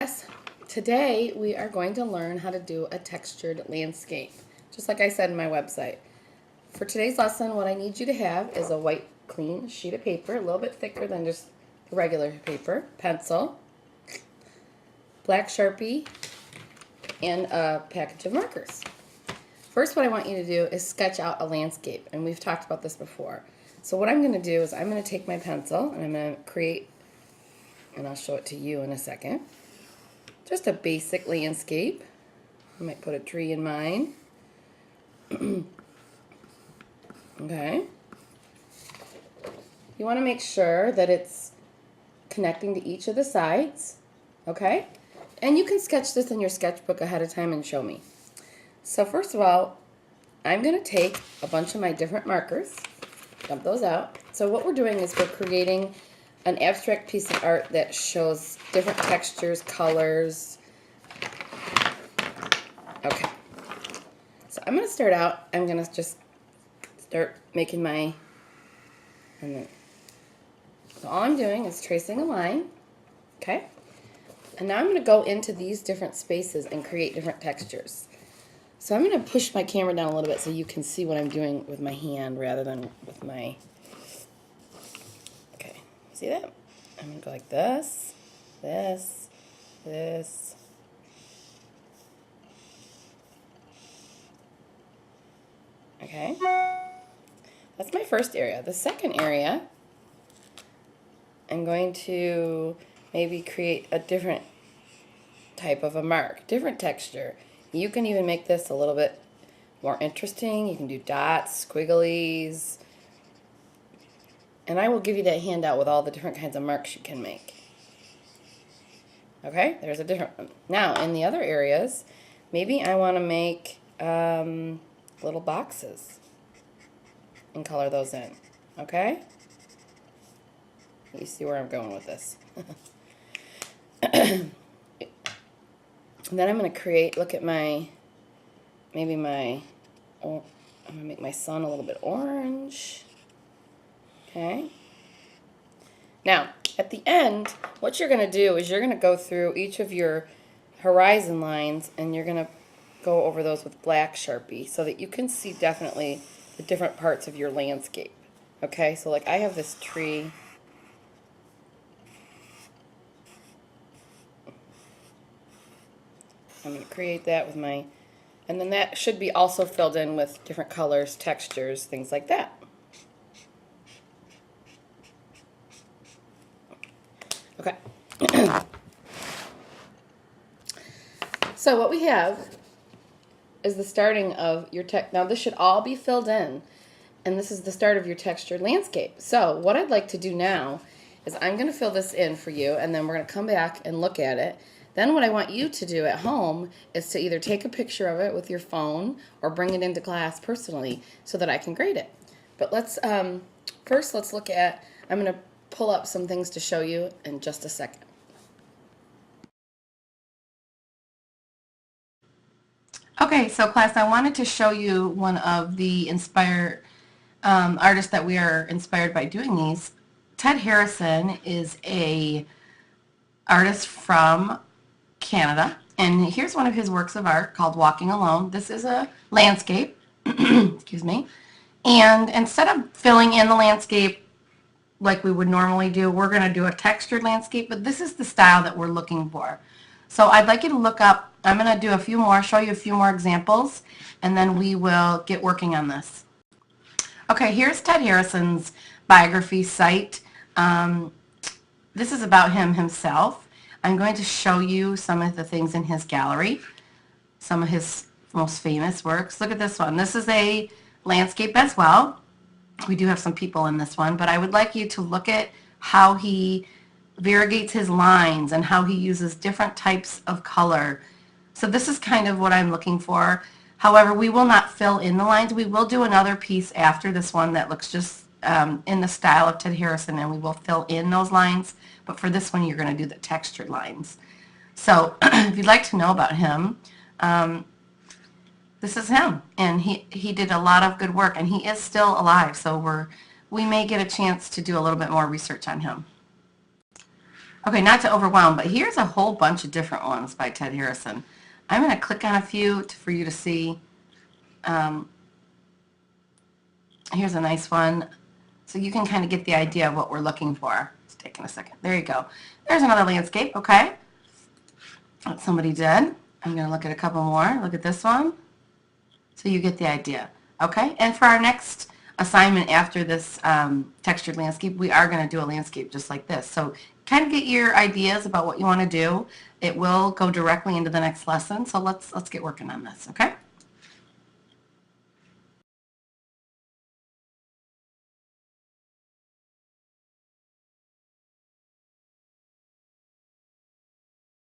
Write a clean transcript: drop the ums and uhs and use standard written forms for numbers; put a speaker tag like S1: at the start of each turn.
S1: Yes, today we are going to learn how to do a textured landscape, just like I said in my website. For today's lesson, what I need you to have is a white clean sheet of paper, a little bit thicker than just regular paper, pencil, black Sharpie, and a package of markers. First, what I want you to do is sketch out a landscape, and we've talked about this before. So what I'm going to do is I'm going to take my pencil and I'm going to create, and I'll show it to you in a second, just a basic landscape. I might put a tree in mine. Okay. You want to make sure that it's connecting to each of the sides. Okay? And you can sketch this in your sketchbook ahead of time and show me. So first of all, I'm going to take a bunch of my different markers, dump those out. So what we're doing is we're creating an abstract piece of art that shows different textures, colors. Okay. So I'm going to start out, I'm going to just start making my, so all I'm doing is tracing a line, okay? And now I'm going to go into these different spaces and create different textures. So I'm going to push my camera down a little bit so you can see what I'm doing with my hand rather than with my, okay, see that? I'm going to go like this, this, this. Okay, that's my first area. The second area, I'm going to maybe create a different type of a mark, different texture. You can even make this a little bit more interesting. You can do dots, squigglies, and I will give you that handout with all the different kinds of marks you can make. Okay, there's a different one. Now, in the other areas, maybe I want to make little boxes and color those in. Okay? You see where I'm going with this. And then I'm going to create, look at my, maybe my, I'm going to make my sun a little bit orange. Okay. Now, at the end, what you're going to do is you're going to go through each of your horizon lines and you're going to go over those with black Sharpie so that you can see definitely the different parts of your landscape. Okay, so like I have this tree. I'm going to create that with my, and then that should be also filled in with different colors, textures, things like that. Okay. So what we have is the starting of your now this should all be filled in, and this is the start of your textured landscape. So what I'd like to do now is I'm going to fill this in for you, and then we're going to come back and look at it. Then what I want you to do at home is to either take a picture of it with your phone or bring it into class personally so that I can grade it. But let's first let's look at, I'm going to pull up some things to show you in just a second. Okay, so class, I wanted to show you one of the inspired artists that we are inspired by doing these. Ted Harrison is a artist from Canada, and here's one of his works of art called Walking Alone. This is a landscape, excuse me, and instead of filling in the landscape like we would normally do, we're going to do a textured landscape, but this is the style that we're looking for. So I'd like you to look up, I'm going to do a few more, show you a few more examples, and then we will get working on this. Okay, here's Ted Harrison's biography site. This is about him himself. I'm going to show you some of the things in his gallery, some of his most famous works. Look at this one. This is a landscape as well. We do have some people in this one, but I would like you to look at how he variegates his lines and how he uses different types of color. So this is kind of what I'm looking for. However, we will not fill in the lines. We will do another piece after this one that looks just in the style of Ted Harrison, and we will fill in those lines. But for this one, you're going to do the textured lines. So if you'd like to know about him, this is him. And he did a lot of good work, and he is still alive. So we may get a chance to do a little bit more research on him. Okay, not to overwhelm, but here's a whole bunch of different ones by Ted Harrison. I'm going to click on a few for you to see. Um, here's a nice one. So you can kind of get the idea of what we're looking for. It's taking a second. There you go. There's another landscape, okay? That somebody did. I'm going to look at a couple more. Look at this one. So you get the idea, okay? And for our next assignment after this textured landscape, we are going to do a landscape just like this. So kind of get your ideas about what you want to do. It will go directly into the next lesson. So let's get working on this, okay?